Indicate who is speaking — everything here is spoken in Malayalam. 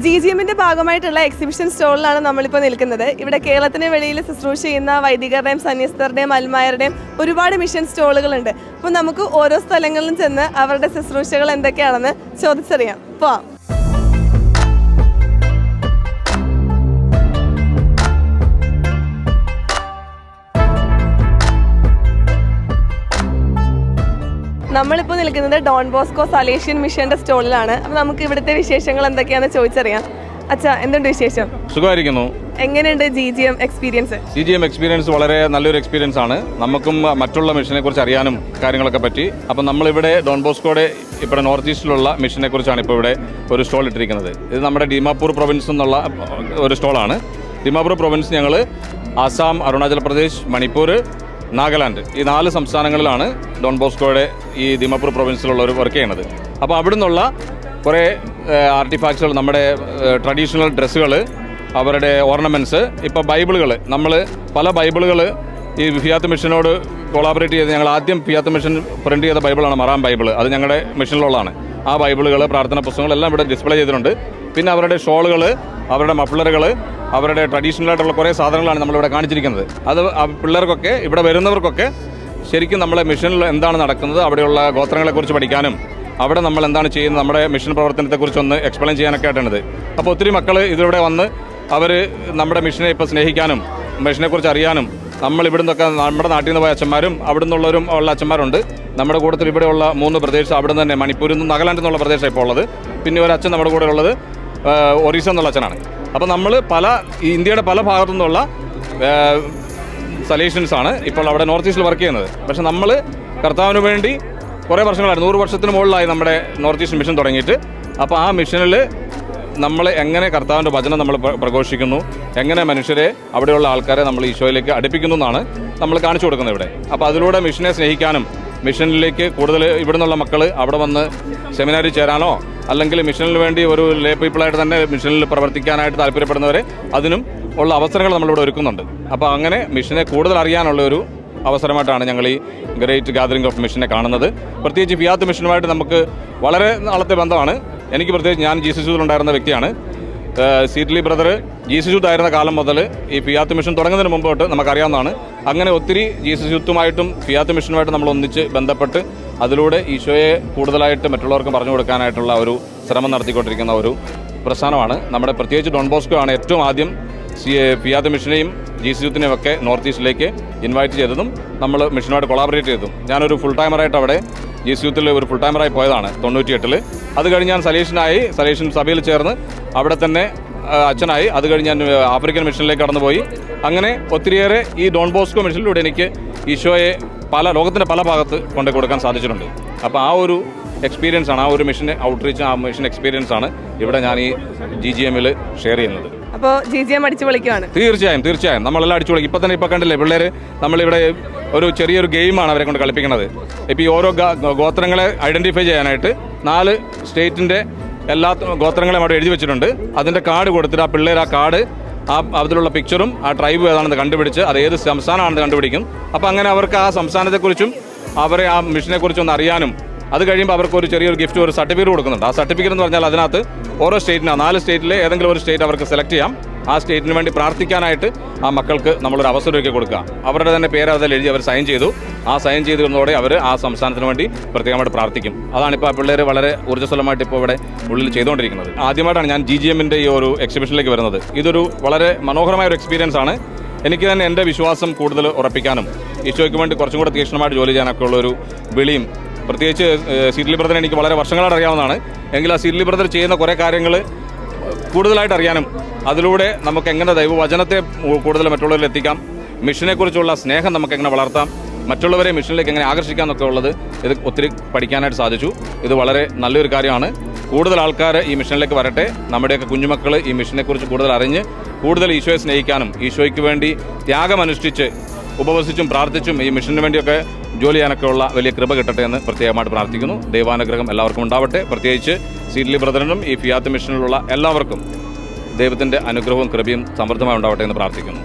Speaker 1: GGMന്റെ ഭാഗമായിട്ടുള്ള എക്സിബിഷൻ സ്റ്റോളിലാണ് നമ്മളിപ്പോൾ നിൽക്കുന്നത്. ഇവിടെ കേരളത്തിന് വെളിയിൽ ശുശ്രൂഷ ചെയ്യുന്ന വൈദികരുടെയും സന്യസ്തരുടെയും അൽമായരുടെയും ഒരുപാട് മിഷൻ സ്റ്റോളുകളുണ്ട്. അപ്പോൾ നമുക്ക് ഓരോ സ്ഥലങ്ങളിലും ചെന്ന് അവരുടെ ശുശ്രൂഷകൾ എന്തൊക്കെയാണെന്ന് ചോദിച്ചറിയാം. പോവാം. നമ്മളിപ്പോൾ നിൽക്കുന്നത് ഡോൺ ബോസ്കോ സലേഷ്യൻ മിഷന്റെ സ്റ്റോളിലാണ്. അപ്പോൾ നമുക്ക് ഇവിടുത്തെ വിശേഷങ്ങൾ എന്തൊക്കെയാണെന്ന് ചോദിച്ചറിയാം. അച്ഛാ, എന്തുണ്ട് വിശേഷം?
Speaker 2: സുഖമായിരിക്കുന്നു.
Speaker 1: എങ്ങനെയുണ്ട് GGM എക്സ്പീരിയൻസ്?
Speaker 2: GGM എക്സ്പീരിയൻസ് വളരെ നല്ലൊരു എക്സ്പീരിയൻസ് ആണ്. നമുക്കും മറ്റുള്ള മിഷനെ കുറിച്ച് അറിയാനും കാര്യങ്ങളൊക്കെ പറ്റി. അപ്പം നമ്മളിവിടെ ഡോൺ ബോസ്കോയുടെ ഇവിടെ നോർത്ത് ഈസ്റ്റിലുള്ള മിഷനെ കുറിച്ചാണ് ഇപ്പോൾ ഇവിടെ ഒരു സ്റ്റോൾ ഇട്ടിരിക്കുന്നത്. ഇത് നമ്മുടെ ഡിമാപൂർ പ്രൊവിൻസ് എന്നുള്ള ഒരു സ്റ്റോളാണ്. ഡിമാപൂർ പ്രൊവിൻസ് ഞങ്ങൾ ആസാം, അരുണാചൽ പ്രദേശ്, മണിപ്പൂർ, നാഗാലാൻഡ് ഈ 4 സംസ്ഥാനങ്ങളിലാണ് ഡോൺ ബോസ്കോയുടെ ഈ ദിമാപൂർ പ്രൊവിൻസിലുള്ളവർ വർക്ക് ചെയ്യുന്നത്. അപ്പോൾ അവിടെ നിന്നുള്ള കുറേ ആർട്ടിഫാക്ട്സുകൾ, നമ്മുടെ ട്രഡീഷണൽ ഡ്രസ്സുകൾ, അവരുടെ ഓർണമെൻറ്റ്സ്, ഇപ്പോൾ ബൈബിളുകൾ, നമ്മൾ പല ബൈബിളുകൾ ഈ ഫിയാത്ത് മിഷനോട് കൊളാബറേറ്റ് ചെയ്ത് ഞങ്ങൾ ആദ്യം ഫിയാത്ത് മിഷൻ പ്രിൻ്റ് ചെയ്ത ബൈബിളാണ് മറാം ബൈബിൾ. അത് ഞങ്ങളുടെ മിഷനിലുള്ളതാണ്. ആ ബൈബിളുകൾ, പ്രാർത്ഥന പുസ്തകങ്ങളെല്ലാം ഇവിടെ ഡിസ്പ്ലേ ചെയ്തിട്ടുണ്ട്. പിന്നെ അവരുടെ ഷോളുകൾ, അവരുടെ മഫ്ലറുകൾ, അവരുടെ ട്രഡീഷണൽ ആയിട്ടുള്ള കുറേ സാധനങ്ങളാണ് നമ്മളിവിടെ കാണിച്ചിരിക്കുന്നത്. അത് പിള്ളേർക്കൊക്കെ, ഇവിടെ വരുന്നവർക്കൊക്കെ ശരിക്കും നമ്മളെ മിഷനിൽ എന്താണ് നടക്കുന്നത്, അവിടെയുള്ള ഗോത്രങ്ങളെക്കുറിച്ച് പഠിക്കാനും അവിടെ നമ്മൾ എന്താണ് ചെയ്യുന്നത്, നമ്മുടെ മിഷൻ പ്രവർത്തനത്തെക്കുറിച്ചൊന്ന് എക്സ്പ്ലെയിൻ ചെയ്യാനൊക്കെ ആയിട്ടാണിത്. അപ്പോൾ ഒത്തിരി മക്കൾ ഇതിലൂടെ വന്ന് അവർ നമ്മുടെ മിഷനെ ഇപ്പോൾ സ്നേഹിക്കാനും മിഷനെക്കുറിച്ച് അറിയാനും, നമ്മൾ ഇവിടെ നിന്നൊക്കെ നമ്മുടെ നാട്ടിൽ നിന്ന് പോയ അച്ഛന്മാരും അവിടെ നിന്നുള്ളവരും ഉള്ള അച്ഛന്മാരുണ്ട്. നമ്മുടെ കൂട്ടത്തിൽ ഇവിടെയുള്ള 3 പ്രദേശം അവിടെ നിന്ന് തന്നെ മണിപ്പൂരിൽ നിന്നും നാഗാലാൻഡിൽ നിന്നുള്ള പ്രദേശമാണ് ഇപ്പോൾ ഉള്ളത്. പിന്നെ ഒരു അച്ഛൻ നമ്മുടെ കൂടെ ഉള്ളത് ഒറീസ എന്നുള്ള അച്ഛനാണ്. അപ്പോൾ നമ്മൾ ഇന്ത്യയുടെ പല ഭാഗത്തു നിന്നുള്ള സൊല്യൂഷൻസാണ് ഇപ്പോൾ അവിടെ നോർത്ത് ഈസ്റ്റിൽ വർക്ക് ചെയ്യുന്നത്. പക്ഷേ നമ്മൾ കർത്താവിന് വേണ്ടി കുറേ വർഷങ്ങളായി, 100 വർഷത്തിന് മുകളിലായി നമ്മുടെ നോർത്ത് ഈസ്റ്റ് മിഷൻ തുടങ്ങിയിട്ട്. അപ്പോൾ ആ മിഷനിൽ നമ്മൾ എങ്ങനെ കർത്താവിൻ്റെ വചനം നമ്മൾ പ്രഘോഷിക്കുന്നു, എങ്ങനെ മനുഷ്യരെ, അവിടെയുള്ള ആൾക്കാരെ നമ്മൾ ഈശോയിലേക്ക് അടുപ്പിക്കുന്നു എന്നാണ് നമ്മൾ കാണിച്ചു കൊടുക്കുന്നത് ഇവിടെ. അപ്പോൾ അതിലൂടെ മിഷനെ സ്നേഹിക്കാനും മിഷനിലേക്ക് കൂടുതൽ ഇവിടെ നിന്നുള്ള മക്കൾ അവിടെ വന്ന് സെമിനാറിൽ ചേരാനോ അല്ലെങ്കിൽ മിഷനിൽ വേണ്ടി ഒരു ലേ പീപ്പിളായിട്ട് തന്നെ മിഷനിൽ പ്രവർത്തിക്കാനായിട്ട് താല്പര്യപ്പെടുന്നവരെ അതിനും ഉള്ള അവസരങ്ങൾ നമ്മളിവിടെ ഒരുക്കുന്നുണ്ട്. അപ്പോൾ അങ്ങനെ മിഷനെ കൂടുതൽ അറിയാനുള്ള ഒരു അവസരമായിട്ടാണ് ഞങ്ങൾ ഈ ഗ്രേറ്റ് ഗാദറിംഗ് ഓഫ് മിഷനെ കാണുന്നത്. പ്രത്യേകിച്ച് ഫിയാത്ത് മിഷനുമായിട്ട് നമുക്ക് വളരെ നാളത്തെ ബന്ധമാണ്. എനിക്ക് പ്രത്യേകിച്ച്, ഞാൻ ജീസസ് യൂത്തിലുണ്ടായിരുന്ന വ്യക്തിയാണ്. സീറ്റ്ലി ബ്രദർ ജീസസ് യൂത്ത് ആയിരുന്ന കാലം മുതൽ ഈ ഫിയാത്ത് മിഷൻ തുടങ്ങുന്നതിന് മുമ്പ് തൊട്ട് നമുക്കറിയാവുന്നതാണ്. അങ്ങനെ ഒത്തിരി ജീസസ് യൂത്തുമായിട്ടും ഫിയാത്ത് മിഷനുമായിട്ടും നമ്മൾ ഒന്നിച്ച് ബന്ധപ്പെട്ട് അതിലൂടെ ഈശോയെ കൂടുതലായിട്ട് മറ്റുള്ളവർക്ക് പറഞ്ഞു കൊടുക്കാനായിട്ടുള്ള ഒരു ശ്രമം നടത്തിക്കൊണ്ടിരിക്കുന്ന ഒരു പ്രസ്ഥാനമാണ് നമ്മുടെ. പ്രത്യേകിച്ച് ഡോൺ ബോസ്കോ ആണ് ഏറ്റവും ആദ്യം ഫിയാത്ത് മിഷനെയും ജീസസ് യൂത്തിനെയും ഒക്കെ നോർത്ത് ഈസ്റ്റിലേക്ക് ഇൻവൈറ്റ് ചെയ്തതും നമ്മൾ മിഷനുമായിട്ട് കൊളാബറേറ്റ് ചെയ്തതും. ഞാനൊരു ഫുൾ ടൈമറായിട്ട് അവിടെ ജീസസ് യൂത്തിൽ ഒരു ഫുൾ ടൈമറായി പോയതാണ് 98-ൽ. അത് കഴിഞ്ഞ് ഞാൻ സലേഷ്യൻ സഭയിൽ ചേർന്ന് അവിടെ തന്നെ അച്ഛനായി. അത് കഴിഞ്ഞ് ഞാൻ ആഫ്രിക്കൻ മിഷനിലേക്ക് കടന്നുപോയി. അങ്ങനെ ഒത്തിരിയേറെ ഈ ഡോൺ ബോസ്കോ മിഷനിലൂടെ എനിക്ക് ഈശോയെ ലോകത്തിൻ്റെ പല ഭാഗത്ത് കൊണ്ടു കൊടുക്കാൻ സാധിച്ചിട്ടുണ്ട്. അപ്പോൾ ആ ഒരു എക്സ്പീരിയൻസ് ആണ്, ആ ഒരു മിഷൻ ഔട്ട്റീച്ച്, ആ മിഷൻ എക്സ്പീരിയൻസ് ആണ് ഇവിടെ ഞാൻ ഈ GGMൽ ഷെയർ ചെയ്യുന്നത്.
Speaker 1: അപ്പോൾ GGM അടിച്ചു പൊളിക്കുകയാണ്.
Speaker 2: തീർച്ചയായും നമ്മളെല്ലാം അടിച്ചു പൊളിക്കും. ഇപ്പോൾ കണ്ടില്ലേ പിള്ളേർ, നമ്മളിവിടെ ഒരു ചെറിയൊരു ഗെയിമാണ് അവരെ കൊണ്ട് കളിപ്പിക്കുന്നത്. ഇപ്പോൾ ഈ ഓരോ ഗോത്രങ്ങളെ ഐഡൻറ്റിഫൈ ചെയ്യാനായിട്ട് 4 സ്റ്റേറ്റിൻ്റെ എല്ലാ ഗോത്രങ്ങളെയും അവിടെ എഴുതി വെച്ചിട്ടുണ്ട്. അതിൻ്റെ കാർഡ് കൊടുത്തിട്ട് ആ പിള്ളേർ ആ കാർഡ്, അതിലുള്ള പിക്ചറും ആ ട്രൈബ് ഏതാണെന്ന് കണ്ടുപിടിച്ച് അത് ഏത് സംസ്ഥാനമാണെന്ന് കണ്ടുപിടിക്കും. അപ്പോൾ അങ്ങനെ അവർക്ക് ആ സംസ്ഥാനത്തെക്കുറിച്ചും അവരെ ആ മിഷനെക്കുറിച്ചും ഒന്ന് അറിയാനും, അത് കഴിയുമ്പോൾ അവർക്ക് ഒരു ചെറിയൊരു ഗിഫ്റ്റ്, ഒരു സർട്ടിഫിക്കറ്റ് കൊടുക്കുന്നുണ്ട്. ആ സർട്ടിഫിക്കറ്റ് എന്ന് പറഞ്ഞാൽ അതിനകത്ത് ഓരോ സ്റ്റേറ്റിനാണ്, 4 സ്റ്റേറ്റിലെ ഏതെങ്കിലും ഒരു സ്റ്റേറ്റ് അവർക്ക് സെലക്ട് ചെയ്യാം. ആ സ്റ്റേറ്റിന് വേണ്ടി പ്രാർത്ഥിക്കാനായിട്ട് ആ മക്കൾക്ക് നമ്മളൊരു അവസരം ഒരുക്കി കൊടുക്കുക. അവരുടെ തന്നെ പേര് അതിൽ എഴുതി അവർ സൈൻ ചെയ്തു. ആ സൈൻ ചെയ്തതോടെ അവർ ആ സംസ്ഥാനത്തിന് വേണ്ടി പ്രത്യേകമായിട്ട് പ്രാർത്ഥിക്കും. അതാണിപ്പോൾ ആ പിള്ളേർ വളരെ ഊർജ്ജസ്വലമായിട്ട് ഇപ്പോൾ ഇവിടെ ഉള്ളിൽ ചെയ്തുകൊണ്ടിരിക്കുന്നത്. ആദ്യമായിട്ടാണ് ഞാൻ GGMൻ്റെ ഈ ഒരു എക്സിബിഷനിലേക്ക് വരുന്നത്. ഇതൊരു വളരെ മനോഹരമായ ഒരു എക്സ്പീരിയൻസ് ആണ്. എനിക്ക് തന്നെ എൻ്റെ വിശ്വാസം കൂടുതൽ ഉറപ്പിക്കാനും ഈശോയ്ക്ക് വേണ്ടി കുറച്ചും കൂടെ തീക്ഷ്ണമായിട്ട് ജോലി ചെയ്യാനൊക്കെ ഉള്ളൊരു വിളിയും, പ്രത്യേകിച്ച് സീറ്റ്ലി ബ്രദർ എനിക്ക് വളരെ വർഷങ്ങളായിട്ട് അറിയാവുന്നതാണ്. എങ്കിൽ ആ സീറ്റ്ലി ബ്രദർ ചെയ്യുന്ന കുറേ കാര്യങ്ങൾ കൂടുതലായിട്ട് അറിയാനും അതിലൂടെ നമുക്ക് എങ്ങനെ ദൈവവചനത്തെ കൂടുതൽ മറ്റുള്ളവരിൽ എത്തിക്കാം, മിഷനെക്കുറിച്ചുള്ള സ്നേഹം നമുക്ക് എങ്ങനെ വളർത്താം, മറ്റുള്ളവരെ മിഷനിലേക്ക് എങ്ങനെ ആകർഷിക്കാം എന്നൊക്കെ ഉള്ളത് ഇത് ഒത്തിരി പഠിക്കാനായിട്ട് സാധിച്ചു. ഇത് വളരെ നല്ലൊരു കാര്യമാണ്. കൂടുതൽ ആൾക്കാർ ഈ മിഷനിലേക്ക് വരട്ടെ. നമ്മുടെയൊക്കെ കുഞ്ഞുമക്കൾ ഈ മിഷനെക്കുറിച്ച് കൂടുതൽ അറിഞ്ഞ് കൂടുതൽ ഈശോയെ സ്നേഹിക്കാനും ഈശോയ്ക്ക് വേണ്ടി ത്യാഗമനുഷ്ഠിച്ച് ഉപവസിച്ചും പ്രാർത്ഥിച്ചും ഈ മിഷന് വേണ്ടിയൊക്കെ ജോലി ചെയ്യാനൊക്കെ ഉള്ള വലിയ കൃപ കിട്ടട്ടെ എന്ന് പ്രത്യേകമായിട്ട് പ്രാർത്ഥിക്കുന്നു. ദൈവാനുഗ്രഹം എല്ലാവർക്കും ഉണ്ടാവട്ടെ. പ്രത്യേകിച്ച് സീറ്റ്ലി ബ്രദറിനും ഈ ഫിയാത്ത് മിഷനിലുള്ള എല്ലാവർക്കും ദൈവത്തിൻ്റെ അനുഗ്രഹവും കൃപയും സമൃദ്ധമായി ഉണ്ടാവട്ടെ എന്ന് പ്രാർത്ഥിക്കുന്നു.